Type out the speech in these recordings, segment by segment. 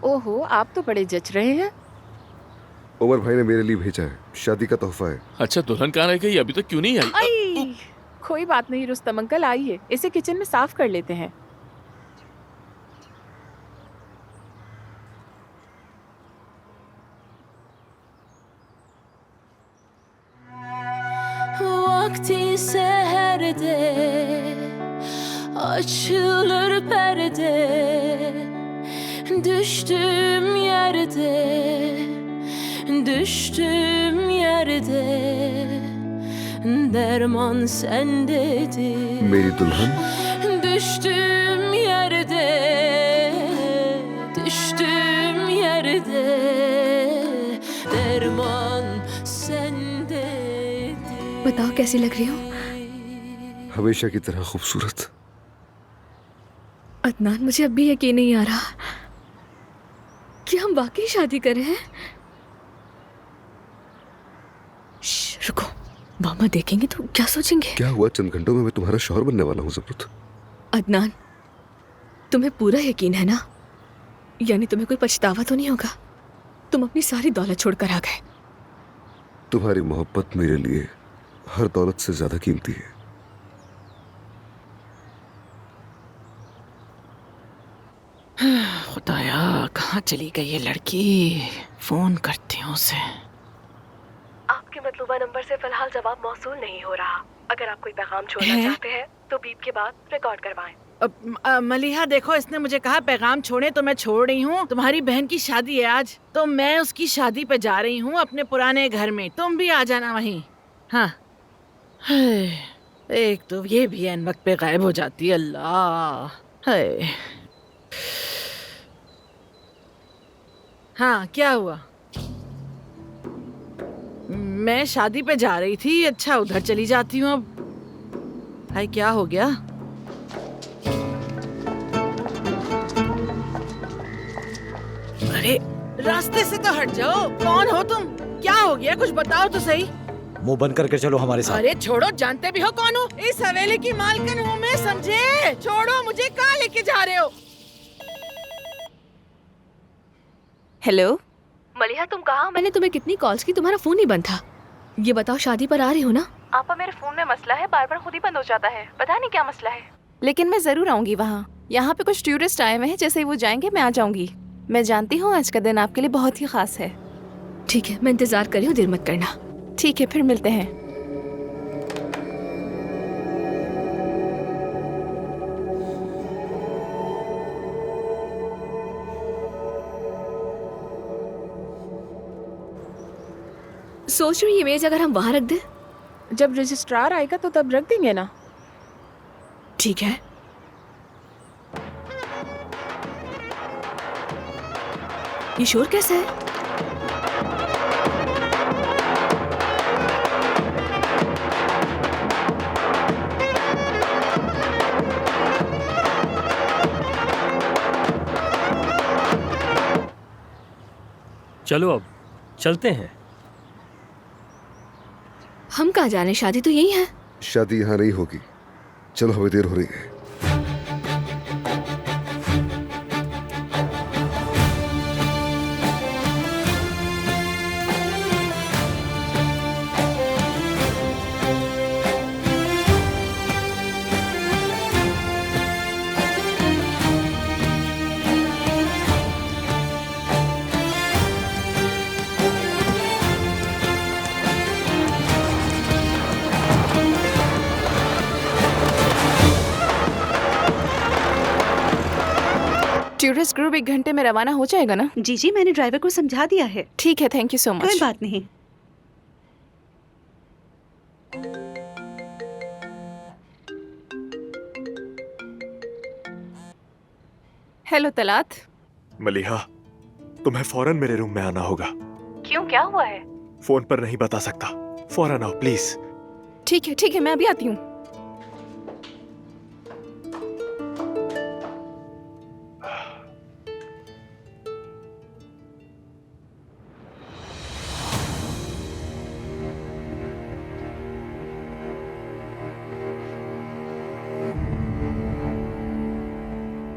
ओहो, आप तो बड़े जच रहे हैं। उमर भाई ने मेरे लिए भेजा है, शादी का तोहफा है। अच्छा, दुल्हन कहाँ रह गई? अभी तक क्यों नहीं आई? आई, कोई बात नहीं रुस्तम अंकल, आइए इसे किचन में साफ कर लेते हैं। Vakti seherde açılır perde, düştüğüm yerde, düştüğüm yerde derman sendedir. मेरी दुल्हन, Düştüğüm yerde, düştüğüm yerde derman sendedir. बताओ कैसी लग रही हो? हमेशा की तरह खूबसूरत। अदनान, मुझे अब भी यकीन नहीं आ रहा कि हम वाकई शादी कर रहे हैं। रुको, मामा देखेंगे तो क्या सोचेंगे? क्या हुआ? चंद घंटों में मैं तुम्हारा शौहर बनने वाला हूँ ज़मरुद। अदनान, तुम्हें पूरा यकीन है ना? यानी तुम्हें कोई पछतावा तो नहीं होगा? तुम अपनी सारी दौलत छोड़कर आ गए। तुम्हारी मोहब्बत मेरे लिए हर दौलत से ज्यादा कीमती है। खुदाया, कहाँ चली गई ये लड़की? फोन करती हूँ उसे। आपके मतलूबा नंबर से फिलहाल जवाब मौसूल नहीं हो रहा। अगर आप कोई पैगाम छोड़ना चाहते हैं तो बीप के बाद रिकॉर्ड करवाएं। मलिहा, देखो, इसने मुझे कहा पैगाम छोड़े तो मैं छोड़ रही हूँ। तुम्हारी बहन की शादी है आज, तो मैं उसकी शादी पे जा रही हूँ अपने पुराने घर में। तुम भी आ जाना वहीं। हाँ, एक तो ये भी ऐन वक्त पे गायब हो जाती है। अल्लाह है। हाँ, क्या हुआ? मैं शादी पे जा रही थी। अच्छा, उधर चली जाती हूँ अब। हाय, क्या हो गया? अरे, रास्ते से तो हट जाओ। कौन हो तुम? क्या हो गया? कुछ बताओ तो सही। मुंह बंद करके चलो हमारे साथ। अरे छोड़ो, जानते भी हो कौन हूँ? इस हवेली की मालकिन हूँ मैं, समझे? छोड़ो मुझे, कहाँ लेके जा रहे हो? हेलो मलिहा, तुम कहाँ? मैंने तुम्हें कितनी कॉल्स की, तुम्हारा फोन ही बंद था। ये बताओ, शादी पर आ रही हो ना? आपा, मेरे फोन में मसला है, बार बार खुद ही बंद हो जाता है, पता नहीं क्या मसला है। लेकिन मैं जरूर आऊंगी वहाँ। यहाँ पे कुछ टूरिस्ट आए हुए हैं, जैसे ही वो जाएंगे मैं आ जाऊंगी। मैं जानती हूँ आज का दिन आपके लिए बहुत ही खास है। ठीक है, मैं इंतजार कर रही हूँ, देर मत करना। ठीक है, फिर मिलते हैं। सोच रही हूँ ये मेज अगर हम वहाँ रख दें। जब रजिस्ट्रार आएगा तो तब रख देंगे ना। ठीक है। ये शोर कैसा है? चलो अब चलते हैं। हम कहाँ जाने? शादी तो यही है। शादी यहाँ नहीं होगी, चलो, हमें देर हो रही है। टूरिस्ट ग्रुप 1 घंटे में रवाना हो जाएगा ना? जी जी, मैंने ड्राइवर को समझा दिया है। ठीक है, थैंक यू सो मच। कोई बात नहीं। हेलो तलात। मलिहा, तुम्हें फौरन मेरे रूम में आना होगा। क्यों, क्या हुआ है? फोन पर नहीं बता सकता, फौरन आओ प्लीज। ठीक है, मैं अभी आती हूँ।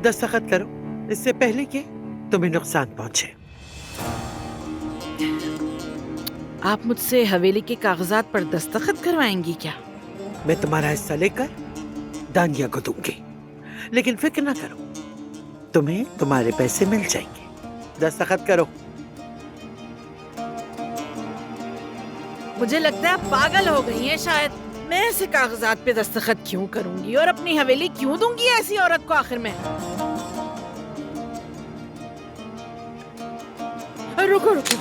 दस्तखत करो इससे पहले कि तुम्हें नुकसान पहुंचे। आप मुझसे हवेली के कागजात पर दस्तखत करवाएंगी क्या? मैं तुम्हारा हिस्सा लेकर दानिया को दूंगी, लेकिन फिक्र ना करो, तुम्हें तुम्हारे पैसे मिल जाएंगे। दस्तखत करो। मुझे लगता है आप पागल हो गई हैं शायद। मैं ऐसे कागजात पे दस्तखत क्यों करूंगी और अपनी हवेली क्यों दूंगी ऐसी औरत को आखिर में? रुको रुको,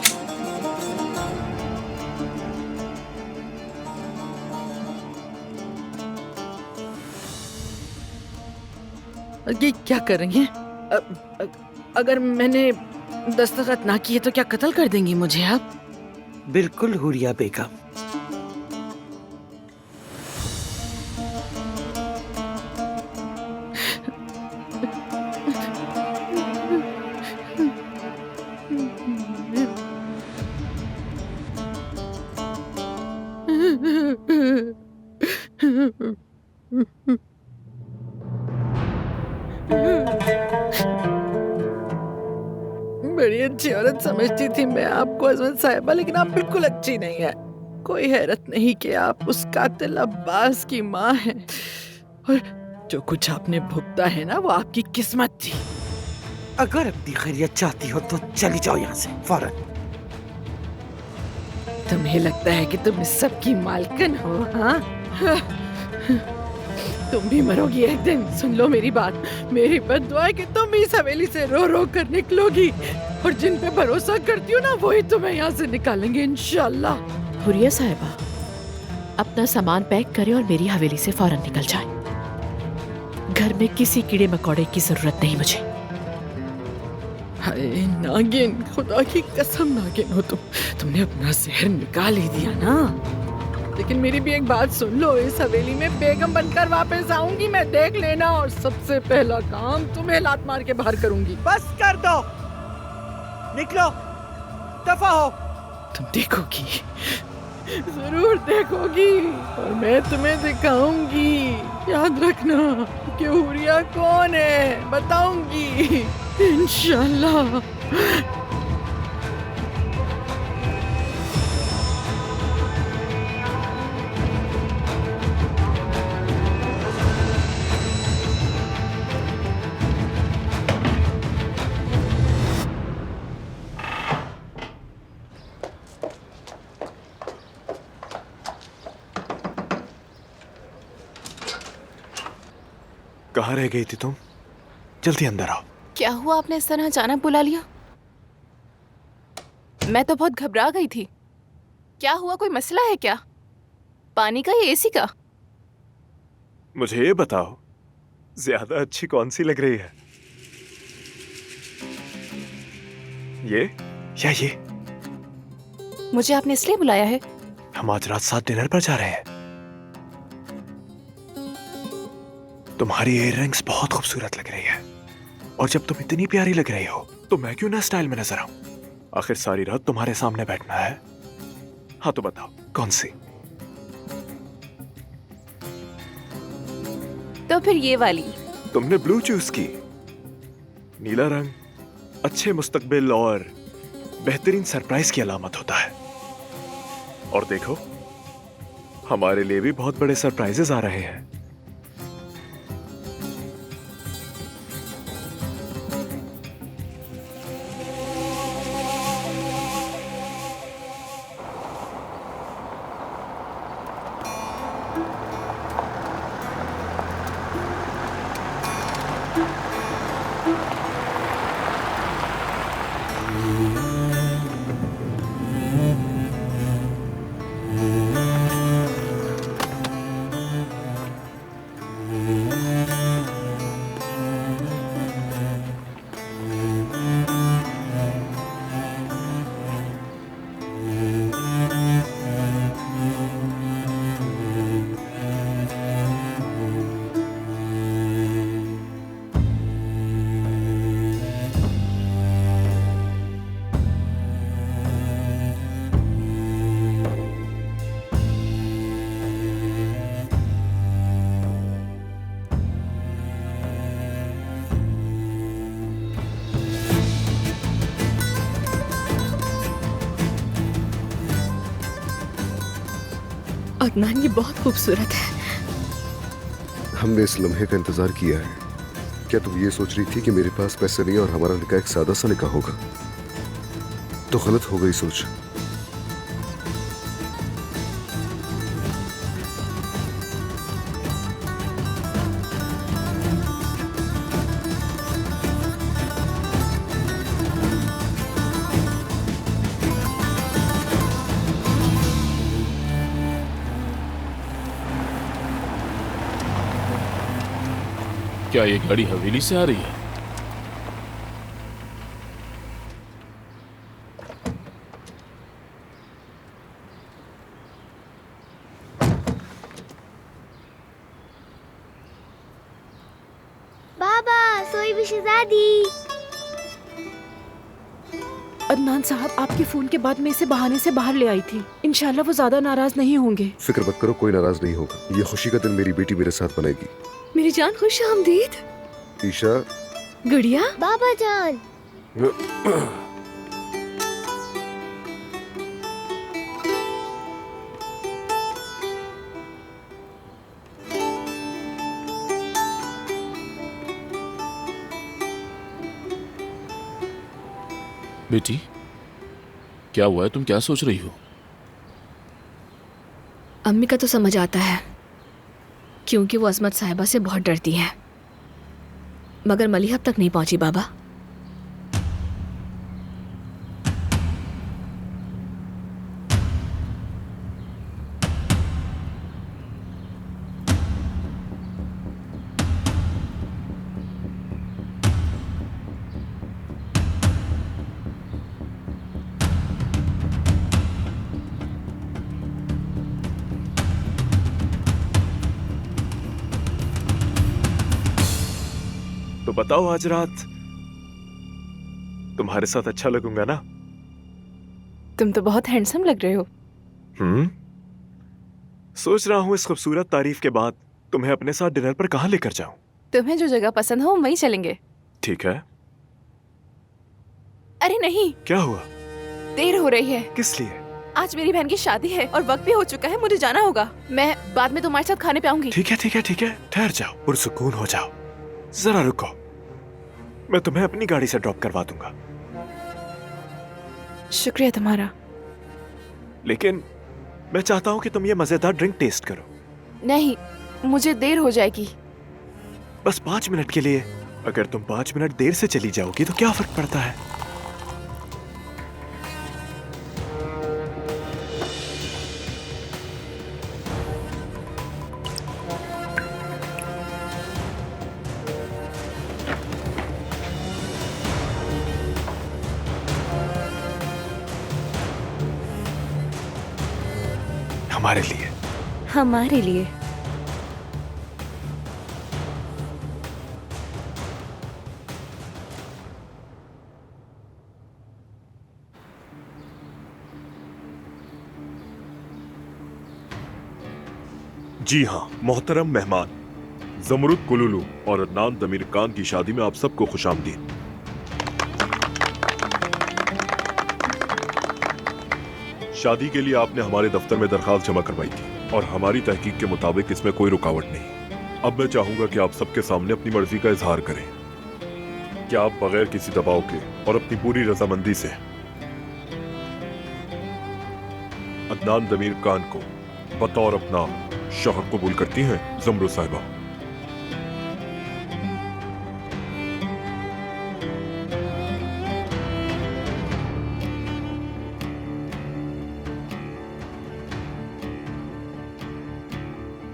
ये क्या कर रही हैं? अगर मैंने दस्तखत ना किए तो क्या कत्ल कर देंगी मुझे आप? बिल्कुल हुरिया बेगम। बड़ी अच्छी औरत समझती थी मैं आपको अजमत साहिबा, लेकिन आप बिल्कुल अच्छी नहीं है। कोई हैरत नहीं कि आप उस कातिल अब्बास की माँ हैं, और जो कुछ आपने भुगता है ना वो आपकी किस्मत थी। अगर अपनी खैरियत चाहती हो तो चली जाओ यहाँ से फौरन। तुम्हें लगता है कि तुम इस सब की मालकिन हो? हाँ, तुम भी मरोगी एक दिन। सुन लो मेरी बात, मेरी बद्दुआ है कि तुम इस हवेली से रो रो कर निकलोगी, और जिन पे भरोसा करती हो ना वही तुम्हें यहाँ से निकालेंगे इंशाल्लाह। हुरिया साहिबा, अपना सामान पैक करें और मेरी हवेली से फौरन निकल जाएं। घर में किसी कीड़े मकोड़े की जरूरत नहीं मुझे। हाय नागिन, खुदा की कसम नागिन हो तुम। तुमने अपना जहर निकाल ही दिया ना। लेकिन मेरी भी एक बात सुन लो, इस हवेली में बेगम बनकर वापस आऊंगी मैं, देख लेना। और सबसे पहला काम तुम्हें लात मार के बाहर करूंगी। बस कर दो, निकलो, दफा हो। तुम देखोगी, जरूर देखोगी, और मैं तुम्हें दिखाऊंगी। याद रखना कि हुरिया कौन है, बताऊंगी इंशाल्लाह। कहाँ रह गई थी तुम? जल्दी अंदर आओ। क्या हुआ, आपने इस तरह अचानक बुला लिया? मैं तो बहुत घबरा गई थी। क्या हुआ, कोई मसला है क्या? पानी का या एसी का? मुझे ये बताओ, ज्यादा अच्छी कौन सी लग रही है, ये या ये? मुझे आपने इसलिए बुलाया है? हम आज रात साथ डिनर पर जा रहे हैं। तुम्हारी इयररिंग्स बहुत खूबसूरत लग रही है, और जब तुम इतनी प्यारी लग रही हो तो मैं क्यों ना स्टाइल में नजर आऊं? आखिर सारी रात तुम्हारे सामने बैठना है। हाँ तो बताओ कौन सी? तो फिर ये वाली। तुमने ब्लू चूज की। नीला रंग अच्छे मुस्तकबिल और बेहतरीन सरप्राइज की अलामत होता है। और देखो, हमारे लिए भी बहुत बड़े सरप्राइजेस आ रहे हैं। अदनान, ये बहुत खूबसूरत है। हमने इस लम्हे का इंतजार किया है। क्या तुम ये सोच रही थी कि मेरे पास पैसे नहीं और हमारा निकाह एक सादा सा निकाह होगा? तो गलत हो गई सोच। क्या ये गाड़ी हवेली से आ रही है? बाबा, सोई भी शहजादी। अदनान साहब, आपके फोन के बाद मैं इसे बहाने से बाहर ले आई थी। इंशाल्लाह वो ज्यादा नाराज नहीं होंगे। फिक्र मत करो, कोई नाराज नहीं होगा। ये खुशी का दिन मेरी बेटी मेरे साथ मनाएगी। मेरी जान, खुश आमदीद। ईशा, गुड़िया। बाबा जान। बेटी, क्या हुआ है? तुम क्या सोच रही हो? अम्मी का तो समझ आता है, क्योंकि वो अजमत साहिबा से बहुत डरती है, मगर मलिहा अब तक नहीं पहुंची बाबा। तो बताओ, आज रात तुम्हारे साथ अच्छा लगूंगा ना? तुम तो बहुत हैंडसम लग रहे हो। सोच रहा हूँ इस खूबसूरत तारीफ के बाद तुम्हें अपने साथ डिनर पर कहाँ लेकर जाऊं? तुम्हें जो जगह पसंद हो वहीं चलेंगे। ठीक है। अरे नहीं, क्या हुआ? देर हो रही है। किस लिए? आज मेरी बहन की शादी है और वक्त भी हो चुका है, मुझे जाना होगा। मैं बाद में तुम्हारे साथ खाने पे आऊंगी। ठीक है ठीक है ठीक है, ठहर जाओ, पुरसुकून हो जाओ। जरा रुको, मैं तुम्हें अपनी गाड़ी से ड्रॉप करवा दूंगा। शुक्रिया तुम्हारा। लेकिन मैं चाहता हूँ कि तुम ये मजेदार ड्रिंक टेस्ट करो। नहीं, मुझे देर हो जाएगी। बस 5 मिनट के लिए। अगर तुम 5 मिनट देर से चली जाओगी तो क्या फर्क पड़ता है? हमारे लिए। हमारे लिए। जी हाँ मोहतरम मेहमान, जमरुद कुलुलू और अदनान दमीर खान की शादी में आप सबको खुशामदीद। शादी के लिए आपने हमारे दफ्तर में दरखास्त जमा करवाई थी और हमारी तहकीक के मुताबिक इसमें कोई रुकावट नहीं। अब मैं चाहूंगा कि आप सबके सामने अपनी मर्जी का इजहार करें कि आप बगैर किसी दबाव के और अपनी पूरी रजामंदी से अदनान दमीर खान को बतौर अपना शौहर कबूल करती हैं जमरुद साहिबा।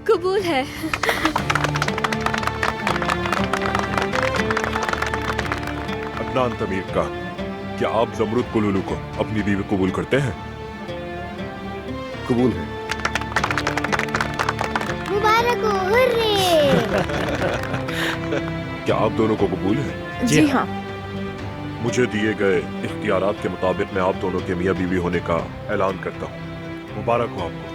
कबूल है। अदनान दमीर खान, क्या आप जमरुद कुलुलू को अपनी बीवी कबूल करते हैं? कबूल है। मुबारक हो, हुर्रे। क्या आप दोनों को कबूल है? जी हाँ। मुझे दिए गए इख्तियारात के मुताबिक मैं आप दोनों के मियाँ बीवी होने का ऐलान करता हूँ। मुबारक हो आपको।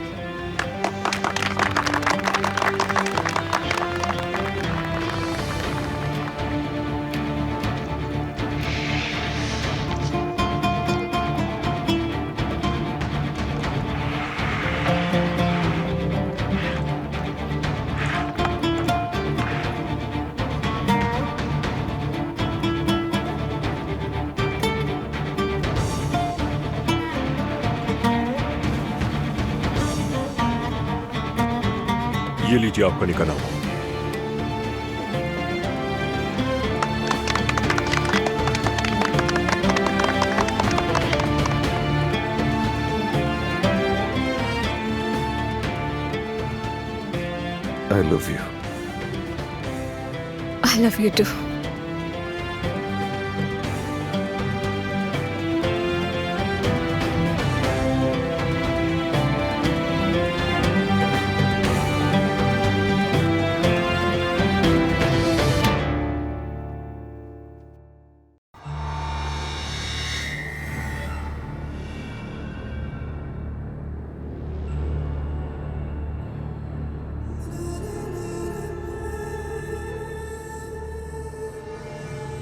ये लीजिए आपका निकाहनामा। I love you. I love you too.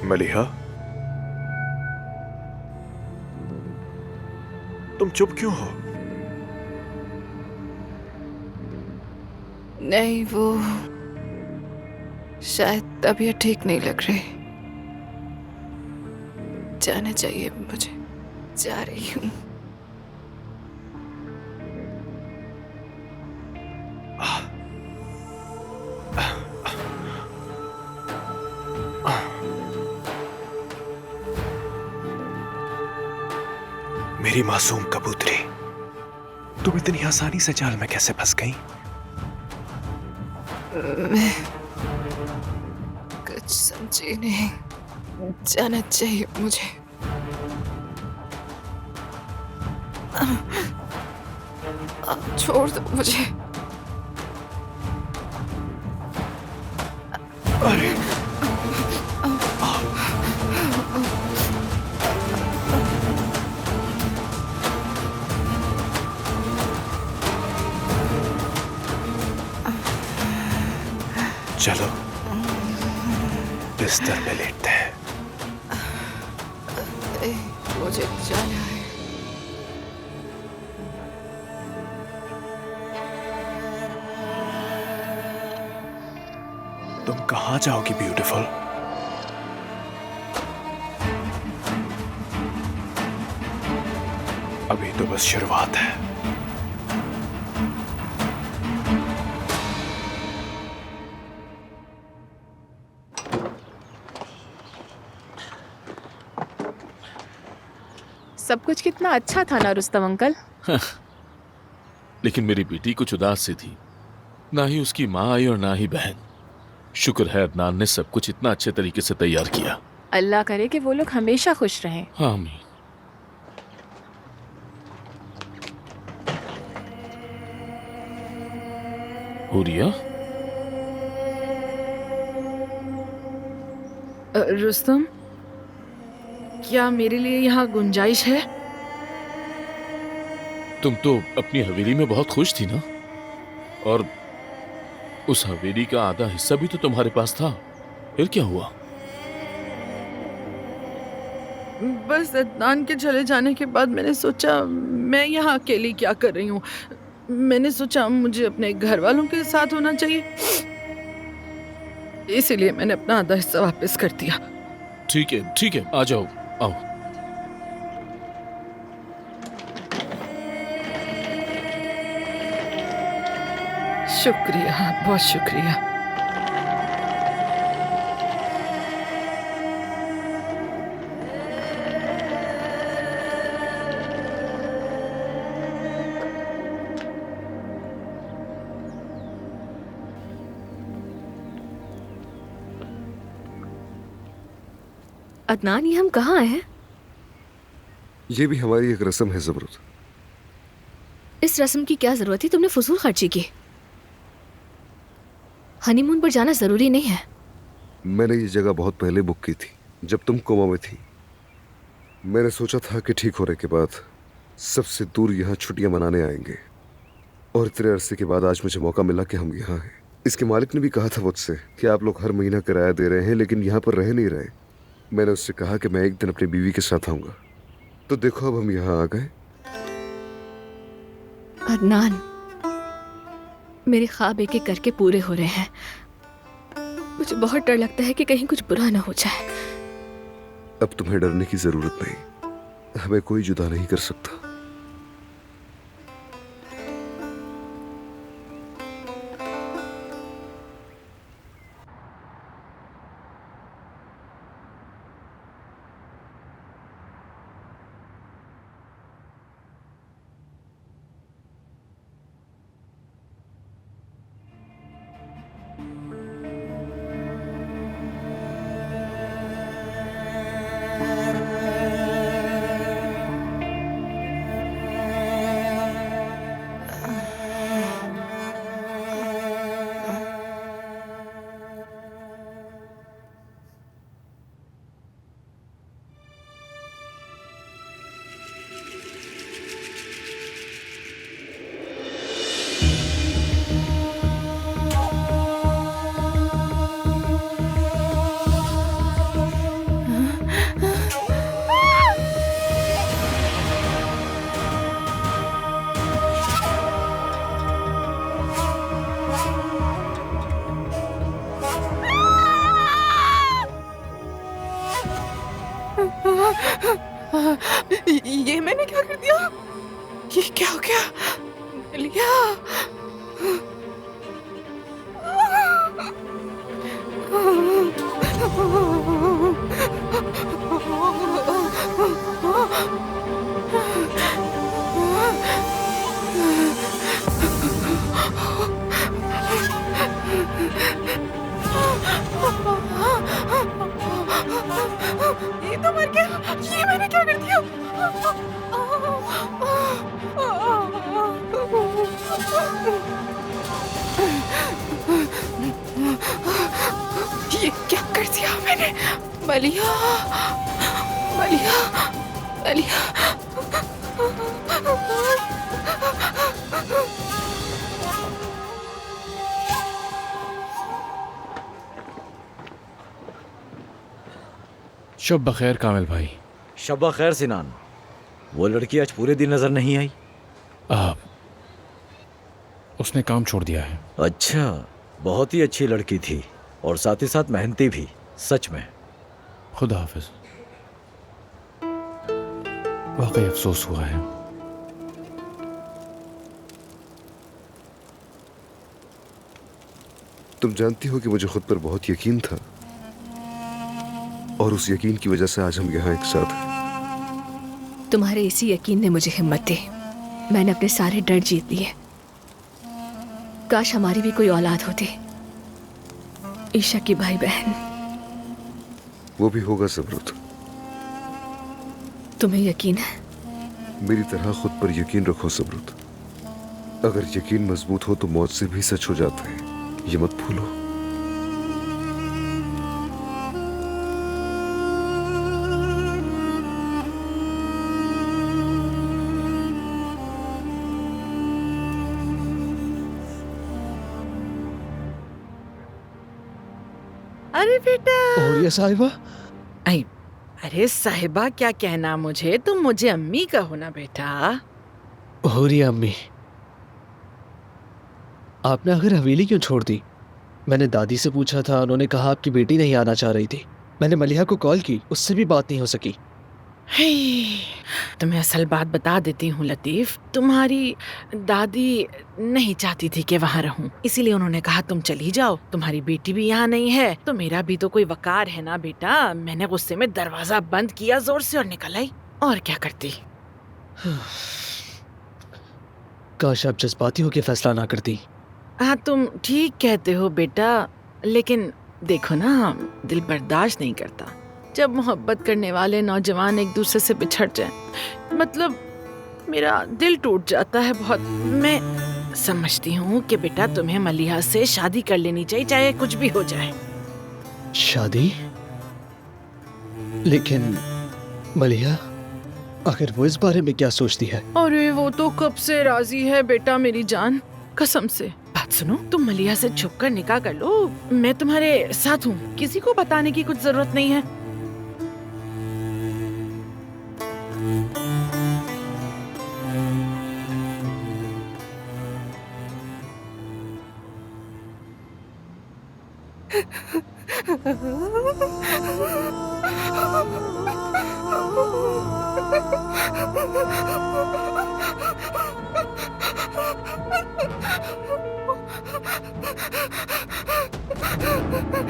Maliha, तुम चुप क्यों हो? नहीं, वो शायद तबीयत ठीक नहीं लग रही। जाना चाहिए मुझे। जा रही हूँ। मेरी मासूम कबूतरी, तुम इतनी आसानी से जाल में कैसे फंस गई? मैं कुछ समझी नहीं। जाना चाहिए मुझे। छोड़ दो मुझे। अरे चलो बिस्तर पे लेटते हैं। मुझे जाना है। तुम कहाँ जाओगी ब्यूटीफुल? अभी तो बस शुरुआत है। सब कुछ कितना अच्छा था ना रुस्तम अंकल। लेकिन मेरी बेटी कुछ उदास सी थी। ना ही उसकी माँ आई और ना ही बहन। शुक्र है अदनान ने सब कुछ इतना अच्छे तरीके से तैयार किया। अल्लाह करे कि वो लोग हमेशा खुश रहें। आमीन। हुरिया, रुस्तम, क्या मेरे लिए यहाँ गुंजाइश है? तुम तो अपनी हवेली में बहुत खुश थी ना? और उस हवेली का आधा हिस्सा भी तो तुम्हारे पास था। फिर क्या हुआ? बस अदनान के चले जाने के बाद मैंने सोचा मैं यहाँ अकेली क्या कर रही हूँ। मैंने सोचा मुझे अपने घर वालों के साथ होना चाहिए, इसीलिए मैंने अपना आधा हिस्सा वापस कर दिया। ठीक है, आ जाओ, आओ। शुक्रिया, बहुत शुक्रिया। अदनान, ये हम कहाँ आए हैं? ये भी हमारी एक रस्म है ज़बरूत। इस रस्म की क्या जरूरत थी? तुमने फजूल खर्ची की। हनीमून पर जाना जरूरी नहीं है। मैंने ये जगह बहुत पहले बुक की थी, जब तुम कोमा में थी। मैंने सोचा था कि ठीक होने के बाद सबसे दूर यहाँ छुट्टियां मनाने आएंगे, और इतने अरसे के बाद आज मुझे मौका मिला कि हम यहाँ हैं। इसके मालिक ने भी कहा था मुझसे कि आप लोग हर महीना किराया दे रहे हैं लेकिन यहाँ पर रह नहीं रहे। मैंने उससे कहा कि मैं एक दिन अपनी बीवी के साथ आऊंगा, तो देखो अब हम यहाँ आ गए। अदनान, मेरे ख्वाब एक एक करके पूरे हो रहे हैं। मुझे बहुत डर लगता है कि कहीं कुछ बुरा ना हो जाए। अब तुम्हें डरने की जरूरत नहीं, हमें कोई जुदा नहीं कर सकता। मैंने क्या कर दिया? ये क्या हो गया? मलिया, ये तो मर गया। ये मैंने क्या कर दिया? ये क्या कर दिया मैंने? मलिया, मलिया, मलिया। शुभ बखैर कामिल भाई। शब्बा खैर सिनान। वो लड़की आज पूरे दिन नजर नहीं आई। उसने काम छोड़ दिया है। अच्छा, बहुत ही अच्छी लड़की थी और साथ ही साथ मेहनती भी, सच में। खुदा हाफिज। वाकई अफसोस हुआ है। तुम जानती हो कि मुझे खुद पर बहुत यकीन था और उस यकीन की वजह से आज हम यहाँ एक साथ हैं। तुम्हारे इसी यकीन ने मुझे हिम्मत दी। मैंने अपने सारे डर जीत लिए। काश हमारी भी कोई औलाद होती, ईशा की भाई बहन। वो भी होगा ज़रूरत। तुम्हें यकीन है? मेरी तरह खुद पर यकीन रखो ज़रूरत। अगर यकीन मजबूत हो तो मौत से भी सच हो जाता है, ये मत भूलो। अरे बेटा। और साहिबा। अरे साहिबा क्या कहना मुझे, तुम मुझे अम्मी कहो ना बेटा। होरिया अम्मी, आपने आखिर हवेली क्यों छोड़ दी? मैंने दादी से पूछा था, उन्होंने कहा आपकी बेटी नहीं आना चाह रही थी। मैंने मलिहा को कॉल की, उससे भी बात नहीं हो सकी। तुम्हें असल बात बता देती हूँ लतीफ, तुम्हारी दादी नहीं चाहती थी कि वहाँ रहूं, इसीलिए उन्होंने कहा तुम चली जाओ। तुम्हारी बेटी भी यहाँ नहीं है तो मेरा भी तो कोई वकार है ना बेटा। मैंने गुस्से में दरवाजा बंद किया जोर से और निकल आई। और क्या करती। काश आप जज्बाती होकर फैसला ना करती। हाँ तुम ठीक कहते हो बेटा, लेकिन देखो ना, दिल बर्दाश्त नहीं करता जब मोहब्बत करने वाले नौजवान एक दूसरे से बिछड़ जाएं। मतलब मेरा दिल टूट जाता है बहुत। मैं समझती हूँ कि बेटा तुम्हें मलिहा से शादी कर लेनी चाहिए, चाहे कुछ भी हो जाए। शादी? लेकिन मलिहा, आखिर वो इस बारे में क्या सोचती है? अरे वो तो कब से राजी है बेटा मेरी जान, कसम से। बात सुनो, तुम मलिहा से छुपकर निकाह कर लो। मैं तुम्हारे साथ हूँ, किसी को बताने की कुछ जरूरत नहीं है।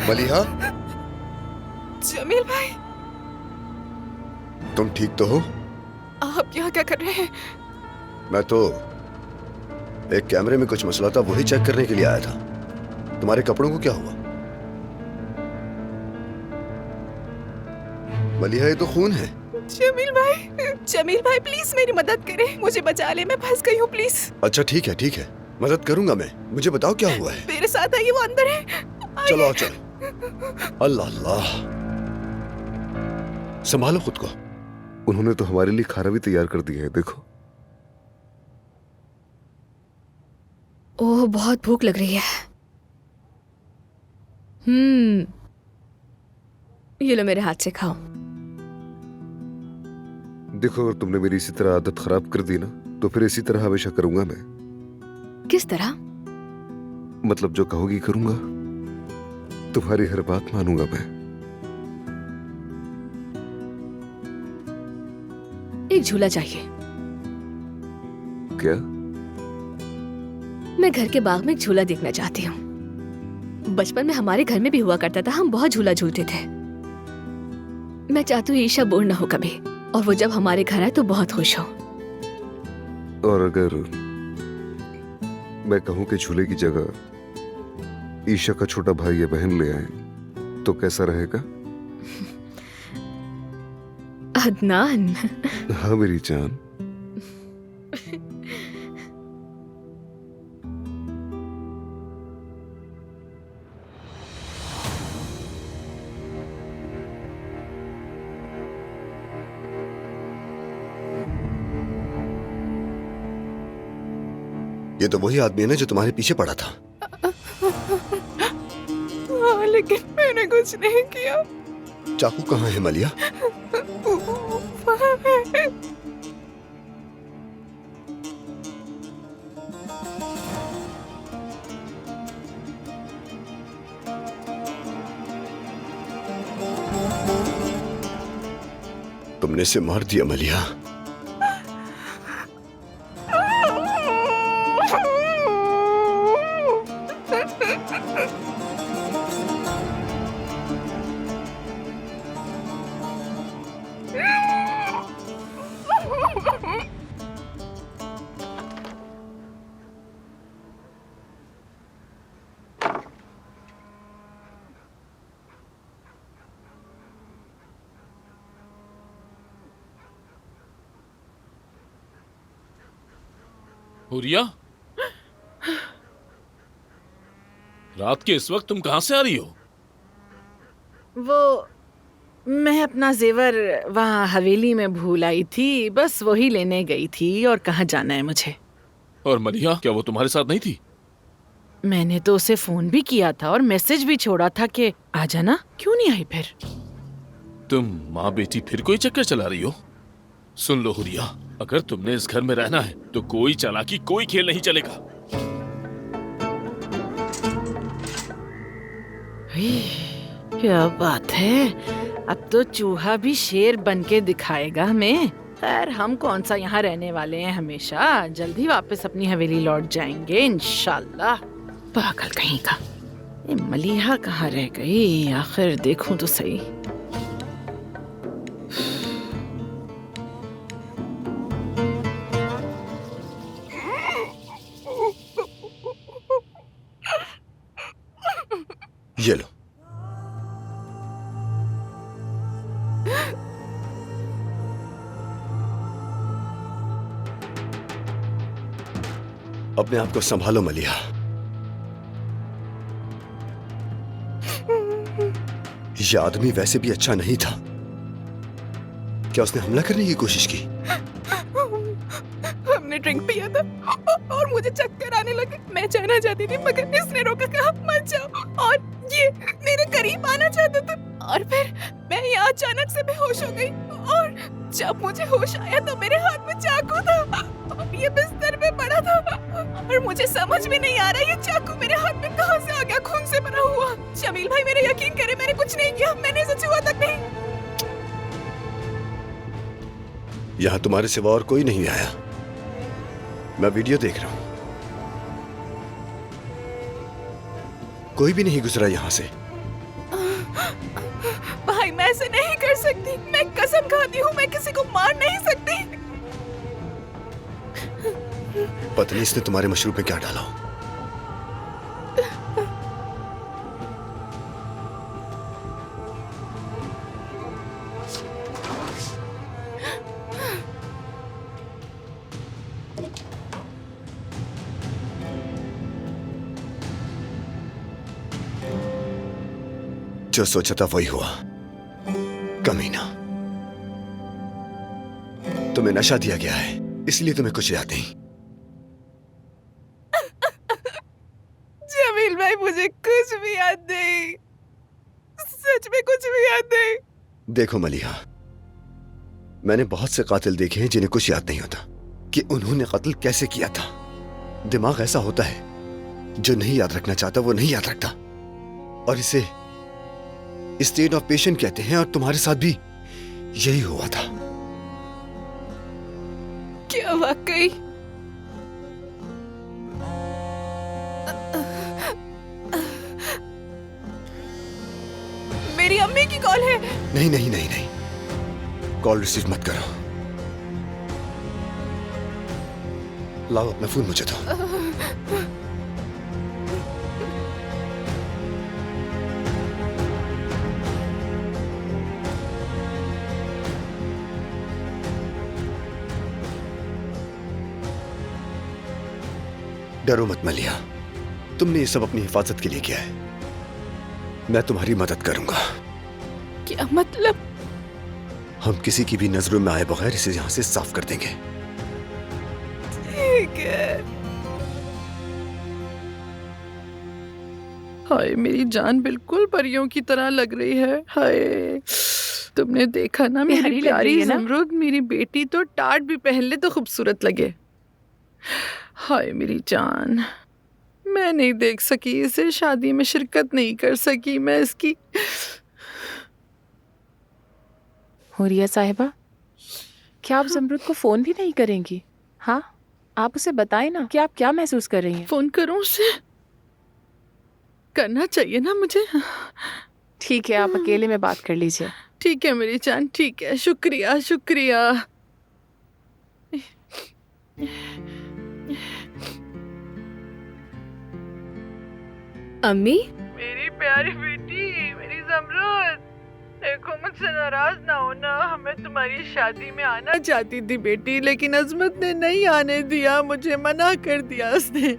मलिहा, जमील भाई, तुम ठीक तो हो? आप यहाँ क्या कर रहे हैं? मैं तो एक कैमरे में कुछ मसला था, वही चेक करने के लिए आया था। तुम्हारे कपड़ों को क्या हुआ? मलिहा, ये तो खून है। जमील भाई प्लीज मेरी मदद करें, मुझे बचा ले, मैं फंस गई हूँ प्लीज। अच्छा ठीक है, मदद करूंगा मैं। मुझे बताओ क्या हुआ है। मेरे साथ आइए, वो अंदर है। चलो चलो। अल्लाह अल्लाह, संभालो खुद को। उन्होंने तो हमारे लिए खाना भी तैयार कर दिया है, देखो। ओह, बहुत भूख लग रही है। ये लो, मेरे हाथ से खाओ। देखो, अगर तुमने मेरी इसी तरह आदत खराब कर दी ना, तो फिर इसी तरह हमेशा करूंगा मैं। किस तरह? मतलब जो कहोगी करूंगा, तुम्हारी हर बात मानूंगा मैं। एक झूला चाहिए। क्या? मैं घर के बाग में एक झूला देखना चाहती हूँ। बचपन में हमारे घर में भी हुआ करता था, हम बहुत झूला झूलते थे। मैं चाहती हूँ ईशा बोर न हो कभी, और वो जब हमारे घर आए तो बहुत खुश हो। और अगर मैं कहूँ कि झूले की जगह ईशा का छोटा भाई या बहन ले आए तो कैसा रहेगा? अदनान। हाँ मेरी जान। ये तो वही आदमी है ना जो तुम्हारे पीछे पड़ा था। हाँ, लेकिन मैंने कुछ नहीं किया। चाकू कहाँ है मलिया? वहाँ है। तुमने इसे मार दिया मलिया। हुरिया, रात के इस वक्त तुम कहां से आ रही हो? वो मैं अपना जेवर वहाँ हवेली में भूल आई थी, बस वही लेने गई थी। और कहाँ जाना है मुझे? और मलिया, क्या वो तुम्हारे साथ नहीं थी? मैंने तो उसे फोन भी किया था और मैसेज भी छोड़ा था कि आ जाना। क्यों नहीं आई फिर? तुम माँ बेटी फिर कोई चक्कर चला रही हो? सुन लो हुरिया, अगर तुमने इस घर में रहना है तो कोई चालाकी, कोई खेल नहीं चलेगा। क्या बात है, अब तो चूहा भी शेर बन के दिखाएगा हमें। खैर, हम कौन सा यहाँ रहने वाले हैं हमेशा। जल्दी वापस अपनी हवेली लौट जाएंगे इंशाल्लाह। पागल कहीं का। ये मलिहा कहाँ रह गई? आखिर देखूं तो सही। ये लो। अपने आप को संभालो मलिया। यह आदमी वैसे भी अच्छा नहीं था। क्या उसने हमला करने की कोशिश की? हमने ड्रिंक पिया था और मुझे चक्कर आने लगे। मैं जाना चाहती थी मगर इसने रोका, कहा मत जाओ। और ये मेरे करीब आना चाहता था और फिर मैं यहाँ अचानक से बेहोश हो गई। और जब मुझे होश आया तो मेरे हाथ में चाकू था और ये बिस्तर पे पड़ा था और मुझे समझ में नहीं आ रहा ये चाकू मेरे हाथ में कहाँ से आ गया, खून से भरा हुआ। शमील भाई, मेरे यकीन करे, मैंने कुछ नहीं किया। मैंने इसे छुआ तक नहीं। यहां तुम्हारे सिवा और कोई नहीं आया। मैं वीडियो देख रहा हूं। कोई भी नहीं गुजरा यहां से। भाई, मैं ऐसे नहीं कर सकती। मैं कसम खाती हूँ, मैं किसी को मार नहीं सकती। पता नहीं इसने तुम्हारे मशरूब में क्या डाला हो। जो सोचा था वही हुआ। कमीना, तुम्हें नशा दिया गया है, इसलिए तुम्हें कुछ याद नहीं। जमील भाई, मुझे कुछ भी याद नहीं। सच में कुछ भी याद नहीं। देखो मलिहा, मैंने बहुत से कातिल देखे हैं जिन्हें कुछ याद नहीं होता कि उन्होंने कत्ल कैसे किया था। दिमाग ऐसा होता है, जो नहीं याद रखना चाहता वो नहीं याद रखता, और इसे स्टेट ऑफ पेशेंट कहते हैं। और तुम्हारे साथ भी यही हुआ था। क्या वाकई? अम्मी की कॉल है। नहीं नहीं नहीं नहीं, कॉल रिसीव मत करो। लाओ अपना फोन मुझे दो। डरो मत मलिया, तुमने ये सब अपनी हिफाजत के लिए किया है। मैं तुम्हारी मदद करूंगा। क्या मतलब? हम किसी की भी नजरों में आए बगैर इसे यहां से साफ कर देंगे। ठीक है। हाय मेरी जान बिल्कुल परियों की तरह लग रही है। हाय तुमने देखा ना मेरी प्यारी लग प्यारी रही है ना? ज़मरुद, मेरी बेटी तो टाट भी पहन ले तो खूबसूरत लगे। हाय मेरी जान, मैं नहीं देख सकी इसे, शादी में शिरकत नहीं कर सकी मैं इसकी। हुरिया साहिबा, क्या आप ज़मरुद को फ़ोन भी नहीं करेंगी? हाँ, आप उसे बताएं ना कि आप क्या महसूस कर रही हैं। फोन करूं उसे? करना चाहिए ना मुझे। ठीक है, आप अकेले में बात कर लीजिए। ठीक है मेरी जान, ठीक है, शुक्रिया शुक्रिया। अम्मी, मेरी प्यारी बेटी, मेरी ज़मरुद, देखो मुझसे नाराज ना होना। मैं तुम्हारी शादी में आना चाहती थी बेटी, लेकिन अजमत ने नहीं आने दिया, मुझे मना कर दिया उसने।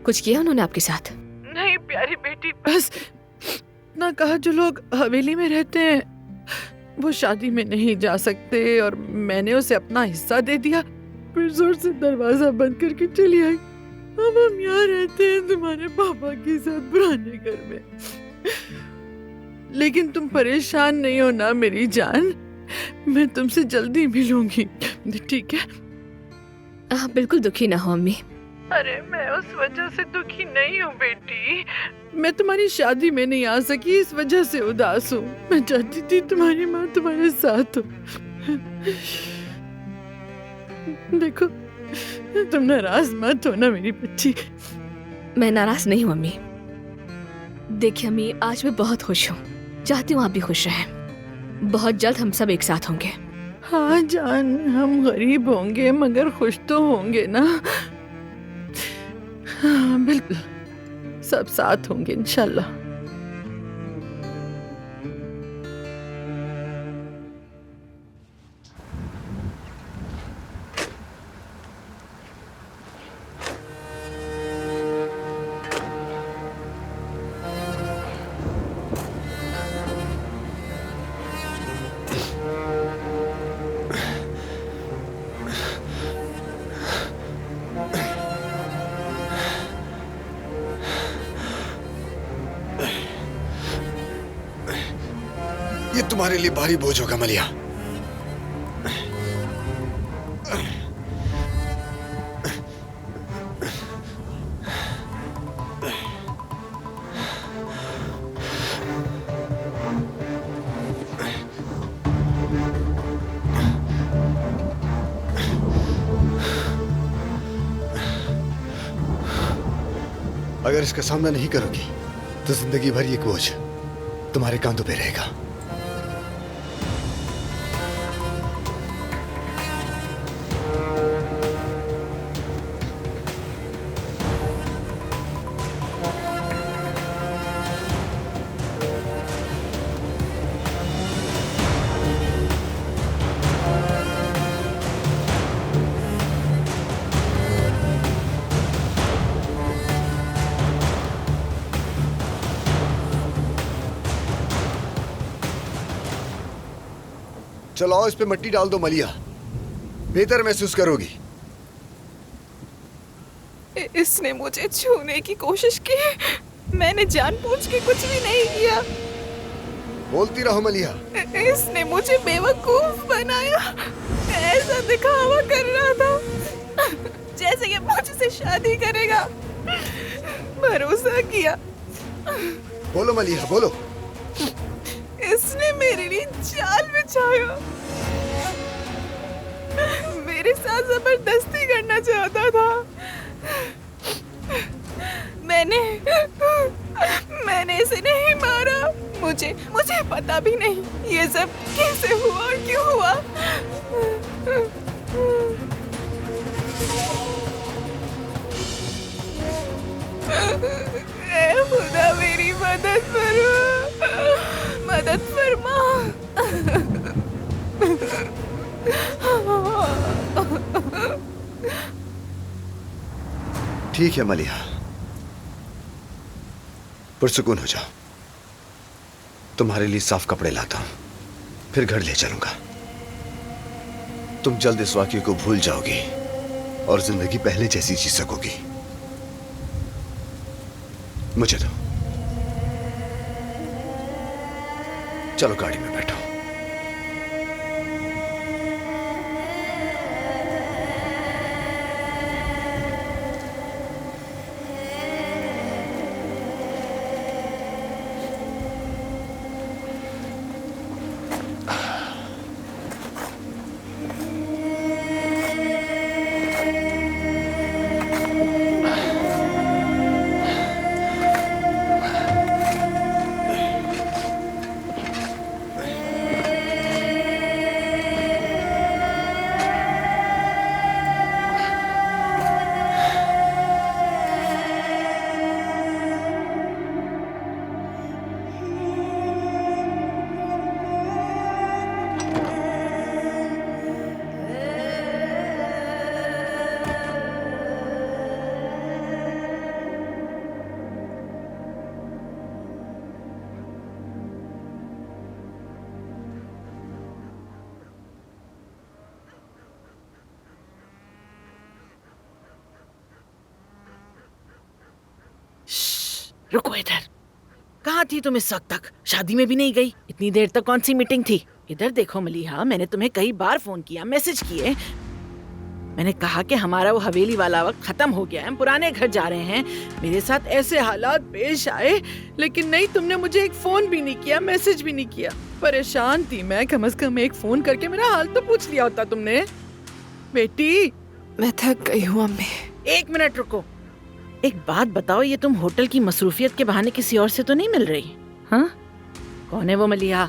कुछ किया उन्होंने आपके साथ? नहीं प्यारी बेटी, बस ना कहा जो लोग हवेली में रहते हैं वो शादी में नहीं जा सकते, और मैंने उसे अपना हिस्सा दे दिया। फिर जोर से दरवाजा बंद करके चली आई। अब हम यहाँ रहते हैं तुम्हारे पापा के साथ पुराने घर में। लेकिन तुम परेशान नहीं हो ना मेरी जान, मैं तुमसे जल्दी मिलूंगी, ठीक है? आप बिल्कुल दुखी ना हो अम्मी। अरे मैं उस वजह से दुखी नहीं हूँ बेटी, मैं तुम्हारी शादी में नहीं आ सकी इस वजह से उदास हूँ। मैं चाहती थी तुम्हारी माँ तुम्हारे साथ हो। देखो तुम नाराज मत हो ना मेरी बच्ची। मैं नाराज नहीं हूँ अम्मी। देखिए अम्मी, आज मैं बहुत खुश हूँ, चाहती हूँ आप भी खुश रहें। बहुत जल्द हम सब एक साथ होंगे। हाँ जान, हम गरीब होंगे मगर खुश तो होंगे ना। हाँ बिल्कुल, सब साथ होंगे इंशाल्लाह। ये तुम्हारे लिए भारी बोझ होगा मलिया। अगर इसका सामना नहीं करोगी तो जिंदगी भर ये बोझ तुम्हारे कांधों पे रहेगा। चलो इस पे मिट्टी डाल दो मलिया, बेहतर महसूस करोगी। इसने मुझे छूने की कोशिश की, मैंने जानबूझ के कुछ भी नहीं किया। बोलती रहो मलिया। इसने मुझे बेवकूफ बनाया, ऐसा दिखावा कर रहा था जैसे ये मुझसे शादी करेगा। भरोसा किया। बोलो मलिया बोलो। इसने मेरे लिए जाल बिछाया, मेरे साथ जबरदस्ती करना चाहता था। मैंने इसे नहीं मारा, मुझे मुझे पता भी नहीं ये सब कैसे हुआ और क्यों हुआ। ऐ खुदा मेरी मदद करो, मदद फरमा। ठीक है मलिहा, पुरसुकून हो जाओ। तुम्हारे लिए साफ कपड़े लाता हूं, फिर घर ले चलूंगा। तुम जल्द इस वाकये को भूल जाओगी और जिंदगी पहले जैसी जी सकोगी। मुझे दो, चलो गाड़ी में बैठो। रुको इधर। कहाँ थी तुम इस वक्त तक? शादी में भी नहीं गई। इतनी देर तक कौन सी मीटिंग थी? इधर देखो मलिहा, मैंने तुम्हें कई बार फोन किया, मैसेज किए। मैंने कहा कि हमारा वो हवेली वाला वक्त खत्म हो गया है, हम पुराने घर जा रहे हैं। मेरे साथ ऐसे हालात पेश आए, लेकिन नहीं, तुमने मुझे एक फोन भी नहीं किया, मैसेज भी नहीं किया। परेशान थी मैं, कम से कम एक फोन करके मेरा हाल तो पूछ लिया होता तुमने। बेटी, मैं थक गई हूँ अम्मी। एक मिनट रुको, एक बात बताओ, ये तुम होटल की मसरूफियत के बहाने किसी और से तो नहीं मिल रही? हाँ, कौन है वो मलिहा?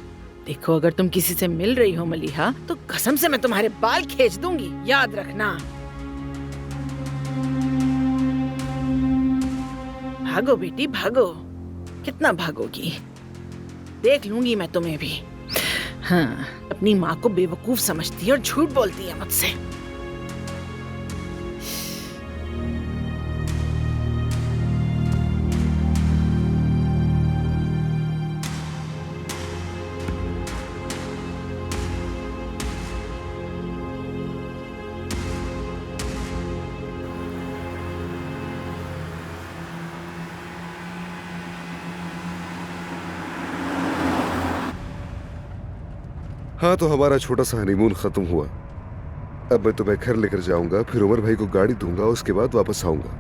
देखो, अगर तुम किसी से मिल रही हो मलिहा, तो कसम से मैं तुम्हारे बाल खींच दूंगी, याद रखना। भागो बेटी भागो, कितना भागोगी, देख लूंगी मैं तुम्हें भी। हाँ, अपनी माँ को बेवकूफ समझती है और झूठ बोलती है मुझसे। हाँ, तो हमारा छोटा सा हनीमून खत्म हुआ। अब मैं तुम्हें घर लेकर जाऊंगा, फिर उमर भाई को गाड़ी दूंगा, उसके बाद वापस आऊंगा।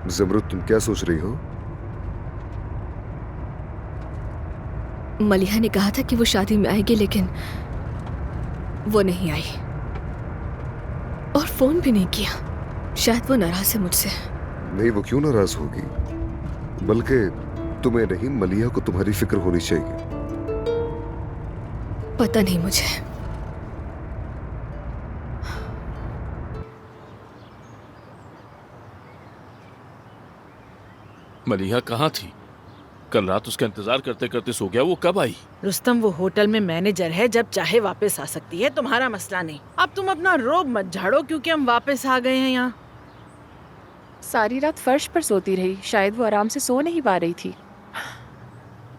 ज़मरुद, तुम क्या सोच रही हो? मलिहा ने कहा था कि वो शादी में आएगी, लेकिन वो नहीं आई और फोन भी नहीं किया। शायद वो नाराज है मुझसे। नहीं, वो क्यों नाराज होगी? बल्कि तुम्हें नहीं, मलिहा को तुम्हारी फिक्र होनी चाहिए। पता नहीं मुझे। मलिहा कहाँ थी? कल रात उसका इंतजार करते करते सो गया। वो कब आई? रुस्तम, वो होटल में मैनेजर है, जब चाहे वापस आ सकती है, तुम्हारा मसला नहीं। अब तुम अपना रोब मत झाड़ो, क्योंकि हम वापस आ गए हैं यहाँ। सारी रात फर्श पर सोती रही, शायद वो आराम से सो नहीं पा रही थी।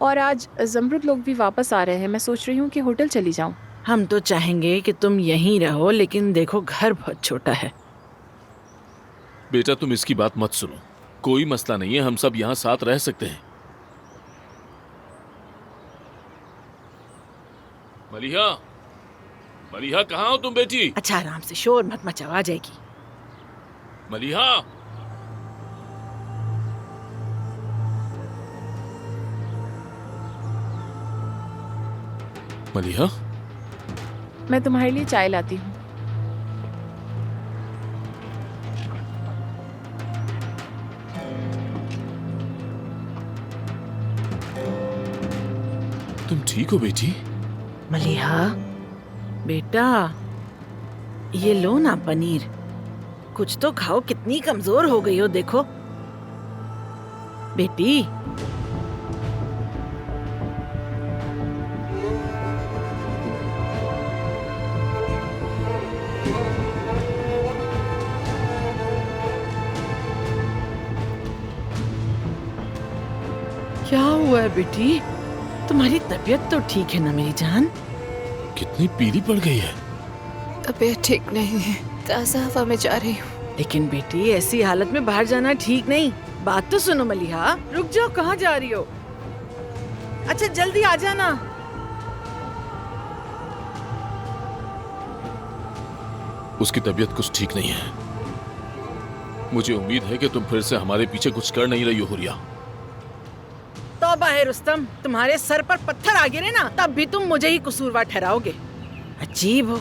और आज ज़मरुद लोग भी वापस आ रहे हैं, मैं सोच रही हूँ कि होटल चली जाऊँ। हम तो चाहेंगे कि तुम यहीं रहो, लेकिन देखो घर बहुत छोटा है। बेटा, तुम इसकी बात मत सुनो, कोई मसला नहीं है, हम सब यहाँ साथ रह सकते हैं। मलिहा, मलिहा कहाँ हो तुम बेटी? अच्छा, आराम से, शोर मत मचाओ, आ जाएगी। मलिहा, मलिहा, मैं तुम्हारे लिए चाय लाती हूँ। ठीक हो बेटी? मलिहा, बेटा, ये लो ना पनीर। कुछ तो खाओ, कितनी कमजोर हो गई हो देखो। बेटी, क्या हुआ है बेटी? तुम्हारी तबीयत तो ठीक है ना मेरी जान? कितनी पीली पड़ गई है। तबीयत ठीक नहीं है, ताज़ा हवा में जा रही हूँ। लेकिन बेटी, ऐसी हालत में बाहर जाना ठीक नहीं। बात तो सुनो मलिहा, रुक जाओ, कहाँ जा रही हो? अच्छा जल्दी आ जाना। उसकी तबीयत कुछ ठीक नहीं है। मुझे उम्मीद है कि तुम फिर से हमारे पीछे कुछ कर नहीं रही हो हुरिया। तौबा है रुस्तम, तुम्हारे सर पर पत्थर आ गिरे ना, तब भी तुम मुझे ही कसूरवार ठहराओगे। अजीब हो।